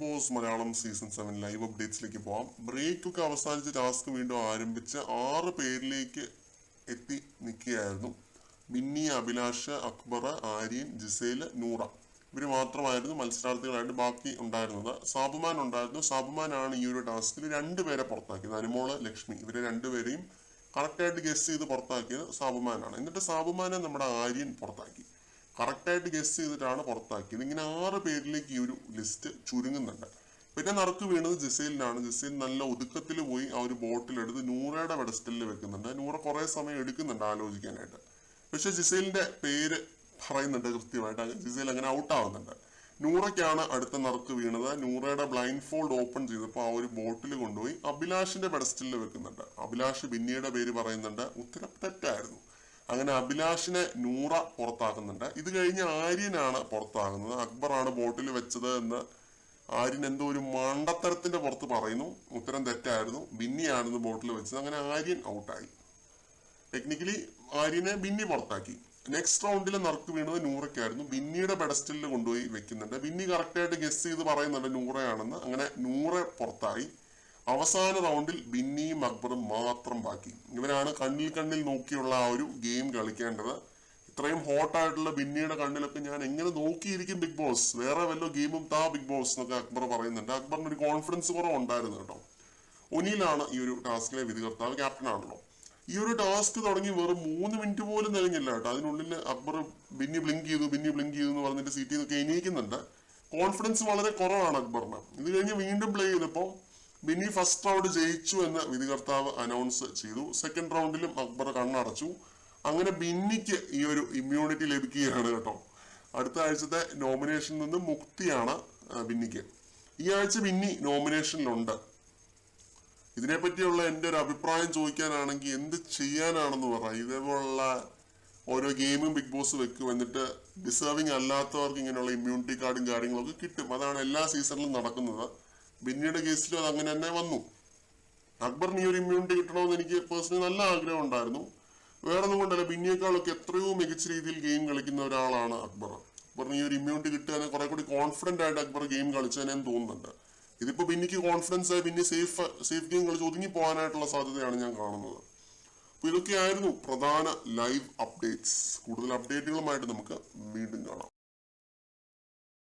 Boss Malayalam season 7 live അപ്ഡേറ്റ്സിലേക്ക് പോവാം. Break ഒക്കെ അവസാനിച്ച് ടാസ്ക് വീണ്ടും ആരംഭിച്ച് 6 പേരിലേക്ക് എത്തി നിൽക്കുകയായിരുന്നു. ബിന്നി, അഭിലാഷ്, അക്ബർ, ആര്യൻ, ജിസേല്, നൂറ. ഇവർ മാത്രമായിരുന്നു മത്സരാർത്ഥികളായിട്ട് ബാക്കി ഉണ്ടായിരുന്നത്. സാബുമാൻ ഉണ്ടായിരുന്നു. സാബുമാനാണ് ഈ ഒരു ടാസ്കിൽ 2 പേരെ പുറത്താക്കിയത്. അനുമോള്, ലക്ഷ്മി, ഇവരെ 2 പേരെയും കറക്റ്റായിട്ട് ഗസ് ചെയ്ത് പുറത്താക്കിയത് സാബുമാനാണ്. എന്നിട്ട് സാബുമാനെ നമ്മുടെ ആര്യൻ പുറത്താക്കി. കറക്റ്റായിട്ട് ഗസ് ചെയ്തിട്ടാണ് പുറത്താക്കിയത്. ഇങ്ങനെ 6 പേരിലേക്ക് ഈ ഒരു ലിസ്റ്റ് ചുരുങ്ങുന്നുണ്ട്. പിന്നെ നറുക്ക് വീണത് ജിസേലിനാണ്. ജിസേൽ നല്ല ഒതുക്കത്തിൽ പോയി ആ ഒരു ബോട്ടിലെടുത്ത് നൂറയുടെ പെഡസ്റ്റലിൽ വെക്കുന്നുണ്ട്. നൂറ കുറെ സമയം എടുക്കുന്നുണ്ട് ആലോചിക്കാനായിട്ട്. പക്ഷെ ജിസേലിന്റെ പേര് പറയുന്നുണ്ട് കൃത്യമായിട്ട്. ജിസേൽ അങ്ങനെ ഔട്ടാവുന്നുണ്ട്. നൂറയ്ക്കാണ് അടുത്ത നറുക്ക് വീണത്. നൂറയുടെ ബ്ലൈൻഡ് ഫോൾഡ് ഓപ്പൺ ചെയ്തപ്പോൾ ആ ഒരു ബോട്ടിൽ കൊണ്ടുപോയി അഭിലാഷിന്റെ പെഡസ്റ്റലിൽ വെക്കുന്നുണ്ട്. അഭിലാഷ് ബിന്നിയുടെ പേര് പറയുന്നുണ്ട്. ഉത്തരം തെറ്റായിരുന്നു. അങ്ങനെ അഭിലാഷിനെ നൂറ പുറത്താക്കുന്നുണ്ട്. ഇത് കഴിഞ്ഞ് ആര്യനാണ് പുറത്താകുന്നത്. അക്ബറാണ് ബോട്ടിൽ വെച്ചത് എന്ന് ആര്യൻ എന്തോ ഒരു മണ്ടത്തരത്തിന്റെ പുറത്ത് പറയുന്നു. ഉത്തരം തെറ്റായിരുന്നു. ബിന്നിയാണെന്ന് ബോട്ടിൽ വെച്ചത്. അങ്ങനെ ആര്യൻ ഔട്ടായി. ടെക്നിക്കലി ആര്യനെ ബിന്നി പുറത്താക്കി. നെക്സ്റ്റ് റൗണ്ടിൽ നറുക്ക് വീണത് നൂറയ്ക്കായിരുന്നു. ബിന്നിയുടെ പെഡസ്റ്റലിൽ കൊണ്ടുപോയി വെക്കുന്നുണ്ട്. ബിന്നി കറക്റ്റായിട്ട് ഗസ് ചെയ്ത് പറയുന്നുണ്ട് നൂറയാണെന്ന്. അങ്ങനെ നൂറ പുറത്തായി. അവസാന റൗണ്ടിൽ ബിന്നിയും അക്ബറും മാത്രം ബാക്കി. ഇവരാണ് കണ്ണിൽ നോക്കിയുള്ള ആ ഒരു ഗെയിം കളിക്കേണ്ടത്. ഇത്രയും ഹോട്ടായിട്ടുള്ള ബിന്നിയുടെ കണ്ണിലൊക്കെ ഞാൻ എങ്ങനെ നോക്കിയിരിക്കും ബിഗ് ബോസ്, വേറെ വല്ല ഗെയിമും താ ബിഗ് ബോസ് എന്നൊക്കെ അക്ബർ പറയുന്നുണ്ട്. അക്ബറിന് ഒരു കോൺഫിഡൻസ് കുറവുണ്ടായിരുന്നു കേട്ടോ. ഒനിയിലാണ് ഈ ഒരു ടാസ്കിലെ വിധികർത്താവ്, ക്യാപ്റ്റൻ ആണല്ലോ. ഈ ഒരു ടാസ്ക് തുടങ്ങി വെറും 3 മിനിറ്റ് പോലും കഴിഞ്ഞില്ല കേട്ടോ. അതിനുള്ളിൽ അക്ബർ ബിന്നി ബ്ലിങ്ക് ചെയ്തു എന്ന് പറഞ്ഞിട്ട് സീറ്റിൽ നിന്നൊക്കെ എണീക്കുന്നുണ്ട്. കോൺഫിഡൻസ് വളരെ കുറവാണ് അക്ബറിന്. ഇത് കഴിഞ്ഞ് വീണ്ടും പ്ലേ ചെയ്തപ്പോൾ ബിന്നി ഫസ്റ്റ് റൗണ്ട് ജയിച്ചു എന്ന് വിധികർത്താവ് അനൗൺസ് ചെയ്തു. സെക്കൻഡ് റൗണ്ടിലും അക്ബർ കണ്ണടച്ചു. അങ്ങനെ ബിന്നിക്ക് ഈ ഒരു ഇമ്മ്യൂണിറ്റി ലഭിക്കുകയാണ് കേട്ടോ. അടുത്ത ആഴ്ചത്തെ നോമിനേഷനിൽ നിന്ന് മുക്തിയാണ് ബിന്നിക്ക്. ഈ ആഴ്ച ബിന്നി നോമിനേഷനിലുണ്ട്. ഇതിനെപ്പറ്റിയുള്ള എൻ്റെ ഒരു അഭിപ്രായം ചോദിക്കാനാണെങ്കിൽ എന്ത് ചെയ്യാനാണെന്ന് പറയാം. ഇതേപോലുള്ള ഓരോ ഗെയിമും ബിഗ് ബോസ് വെക്കും. എന്നിട്ട് ഡിസേർവിങ് അല്ലാത്തവർക്ക് ഇങ്ങനെയുള്ള ഇമ്മ്യൂണിറ്റി കാർഡും കാര്യങ്ങളൊക്കെ കിട്ടും. അതാണ് എല്ലാ സീസണിലും നടക്കുന്നത്. ബിന്നിയുടെ കേസിലും അത് അങ്ങനെ തന്നെ വന്നു. അക്ബറിന് ഈ ഒരു ഇമ്മ്യൂണിറ്റി കിട്ടണമെന്ന് എനിക്ക് പേഴ്സണലി നല്ല ആഗ്രഹം ഉണ്ടായിരുന്നു. വേറെ ഒന്നും കൊണ്ടല്ല, ബിന്നിയേക്കാളൊക്കെ എത്രയോ മികച്ച രീതിയിൽ ഗെയിം കളിക്കുന്ന ഒരാളാണ് അക്ബർ. അക്ബറിന് ഈ ഒരു ഇമ്മ്യൂണിറ്റി കിട്ടുക കുറെ കൂടി കോൺഫിഡന്റ് ആയിട്ട് അക്ബർ ഗെയിം കളിച്ചതിനെന്ന് തോന്നുന്നുണ്ട്. ഇതിപ്പോ ബിന്നിക്ക് കോൺഫിഡൻസ് ആയി ബിന്നി സേഫ് ഗെയിം കളിച്ച് ഒതുങ്ങി പോകാനായിട്ടുള്ള സാധ്യതയാണ് ഞാൻ കാണുന്നത്. അപ്പൊ ഇതൊക്കെയായിരുന്നു പ്രധാന ലൈവ് അപ്ഡേറ്റ്സ്. കൂടുതൽ അപ്ഡേറ്റുകളുമായിട്ട് നമുക്ക് വീണ്ടും കാണാം.